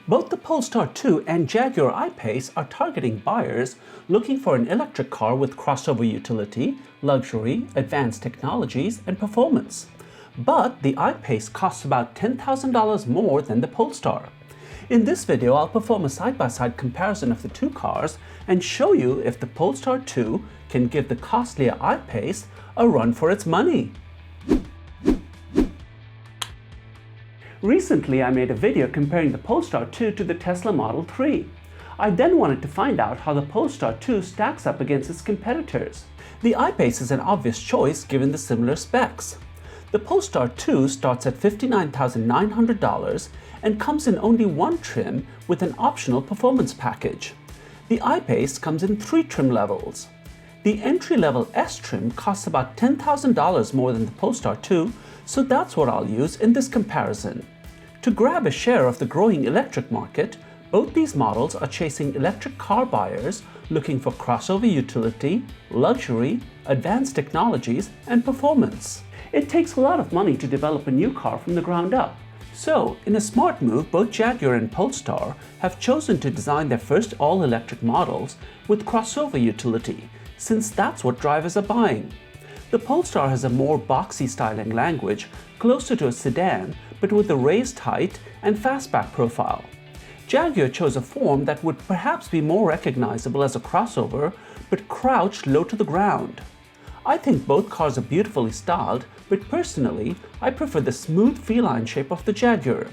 Both the Polestar 2 and Jaguar I Pace are targeting buyers looking for an electric car with crossover utility, luxury, advanced technologies, and performance. But the I Pace costs about $10,000 more than the Polestar. In this video, I'll perform a side-by-side comparison of the two cars and show you if the Polestar 2 can give the costlier I Pace a run for its money. Recently, I made a video comparing the Polestar 2 to the Tesla Model 3. I then wanted to find out how the Polestar 2 stacks up against its competitors. The I Pace is an obvious choice given the similar specs. The Polestar 2 starts at $59,900 and comes in only one trim with an optional performance package. The I Pace comes in 3 trim levels. The entry-level S trim costs about $10,000 more than the Polestar 2, so that's what I'll use in this comparison. To grab a share of the growing electric market, both these models are chasing electric car buyers looking for crossover utility, luxury, advanced technologies, and performance. It takes a lot of money to develop a new car from the ground up. So, in a smart move, both Jaguar and Polestar have chosen to design their first all-electric models with crossover utility, since that's what drivers are buying. The Polestar has a more boxy styling language, closer to a sedan, but with a raised height and fastback profile. Jaguar chose a form that would perhaps be more recognizable as a crossover, but crouched low to the ground. I think both cars are beautifully styled, but personally, I prefer the smooth feline shape of the Jaguar.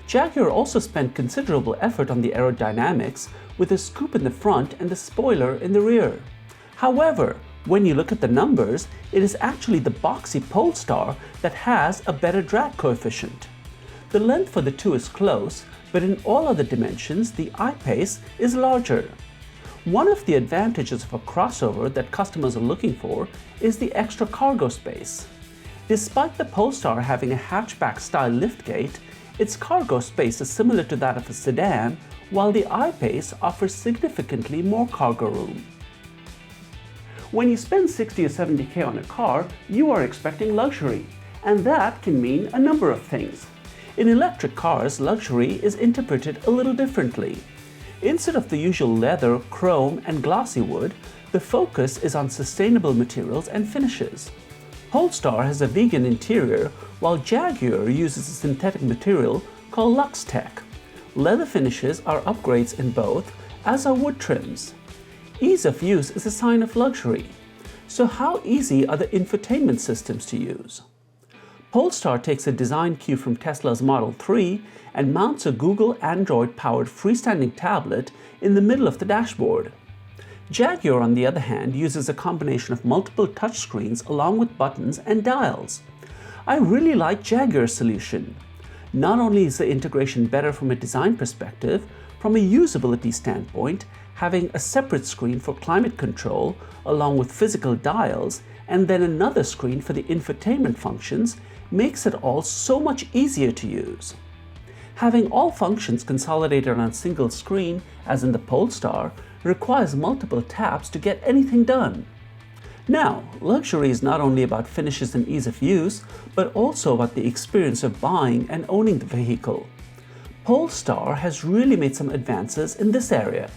Jaguar also spent considerable effort on the aerodynamics, with a scoop in the front and a spoiler in the rear. However, when you look at the numbers, it is actually the boxy Polestar that has a better drag coefficient. The length for the two is close, but in all other dimensions, the I Pace is larger. One of the advantages of a crossover that customers are looking for is the extra cargo space. Despite the Polestar having a hatchback-style liftgate, its cargo space is similar to that of a sedan, while the I Pace offers significantly more cargo room. When you spend $60 or $70K on a car, you are expecting luxury, and that can mean a number of things. In electric cars, luxury is interpreted a little differently. Instead of the usual leather, chrome, and glossy wood, the focus is on sustainable materials and finishes. Polestar has a vegan interior, while Jaguar uses a synthetic material called LuxTech. Leather finishes are upgrades in both, as are wood trims. Ease of use is a sign of luxury. So how easy are the infotainment systems to use? Polestar takes a design cue from Tesla's Model 3 and mounts a Google Android-powered freestanding tablet in the middle of the dashboard. Jaguar, on the other hand, uses a combination of multiple touchscreens along with buttons and dials. I really like Jaguar's solution. Not only is the integration better from a design perspective, from a usability standpoint, having a separate screen for climate control along with physical dials and then another screen for the infotainment functions makes it all so much easier to use. Having all functions consolidated on a single screen, as in the Polestar, requires multiple taps to get anything done. Now, luxury is not only about finishes and ease of use, but also about the experience of buying and owning the vehicle. Polestar has really made some advances in this area.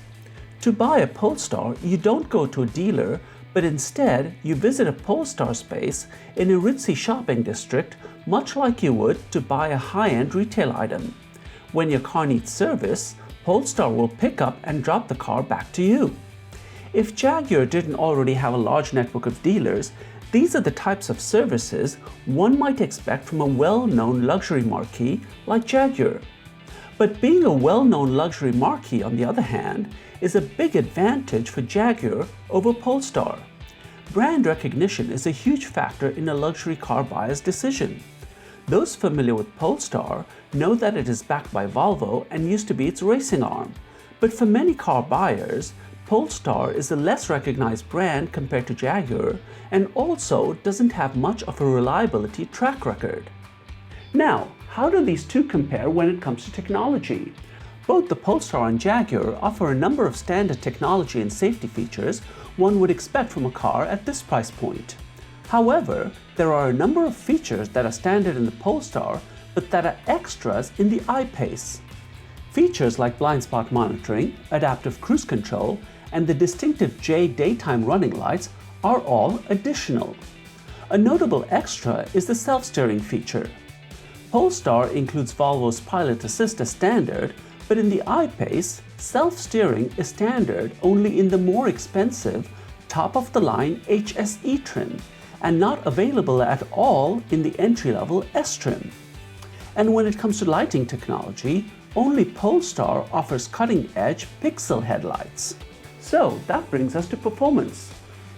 To buy a Polestar, you don't go to a dealer, but instead you visit a Polestar space in a ritzy shopping district, much like you would to buy a high-end retail item. When your car needs service, Polestar will pick up and drop the car back to you. If Jaguar didn't already have a large network of dealers, these are the types of services one might expect from a well-known luxury marquee like Jaguar. But being a well-known luxury marquee, on the other hand, is a big advantage for Jaguar over Polestar. Brand recognition is a huge factor in a luxury car buyer's decision. Those familiar with Polestar know that it is backed by Volvo and used to be its racing arm. But for many car buyers, Polestar is a less recognized brand compared to Jaguar and also doesn't have much of a reliability track record. Now, how do these two compare when it comes to technology? Both the Polestar and Jaguar offer a number of standard technology and safety features one would expect from a car at this price point. However, there are a number of features that are standard in the Polestar but that are extras in the I Pace. Features like blind spot monitoring, adaptive cruise control, and the distinctive J daytime running lights are all additional. A notable extra is the self-steering feature. Polestar includes Volvo's Pilot Assist as standard, but in the I Pace, self-steering is standard only in the more expensive, top-of-the-line HSE trim, and not available at all in the entry-level S trim. And when it comes to lighting technology, only Polestar offers cutting-edge pixel headlights. So that brings us to performance.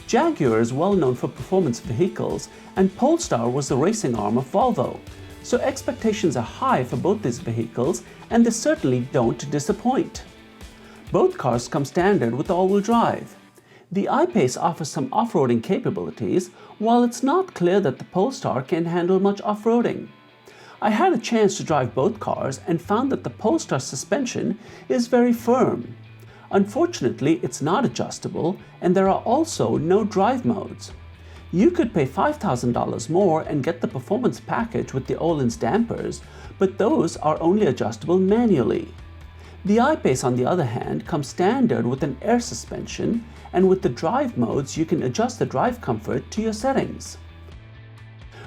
Jaguar is well known for performance vehicles, and Polestar was the racing arm of Volvo. So expectations are high for both these vehicles, and they certainly don't disappoint. Both cars come standard with all-wheel drive. The I Pace offers some off-roading capabilities, while it's not clear that the Polestar can handle much off-roading. I had a chance to drive both cars and found that the Polestar suspension is very firm. Unfortunately, it's not adjustable, and there are also no drive modes. You could pay $5,000 more and get the performance package with the Öhlins dampers, but those are only adjustable manually. The I Pace, on the other hand, comes standard with an air suspension, and with the drive modes you can adjust the drive comfort to your settings.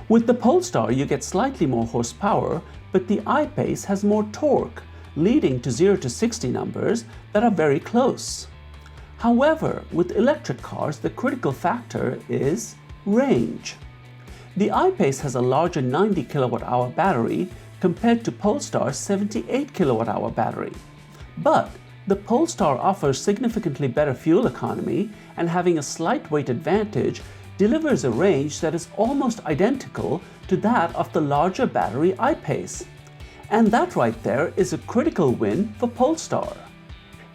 With the Polestar you get slightly more horsepower, but the I Pace has more torque, leading to 0 to 60 numbers that are very close. However, with electric cars the critical factor is range. The I Pace has a larger 90 kWh battery compared to Polestar's 78 kWh battery. But the Polestar offers significantly better fuel economy, and having a slight weight advantage delivers a range that is almost identical to that of the larger battery I Pace. And that right there is a critical win for Polestar.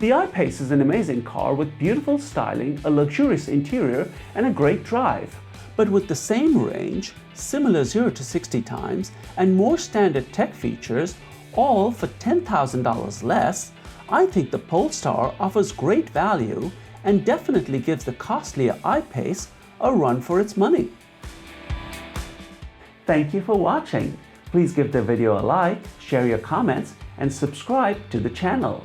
The I Pace is an amazing car with beautiful styling, a luxurious interior, and a great drive. But with the same range, similar 0 to 60 times, and more standard tech features, all for $10,000 less, I think the Polestar offers great value and definitely gives the costlier I Pace a run for its money. Thank you for watching. Please give the video a like, share your comments, and subscribe to the channel.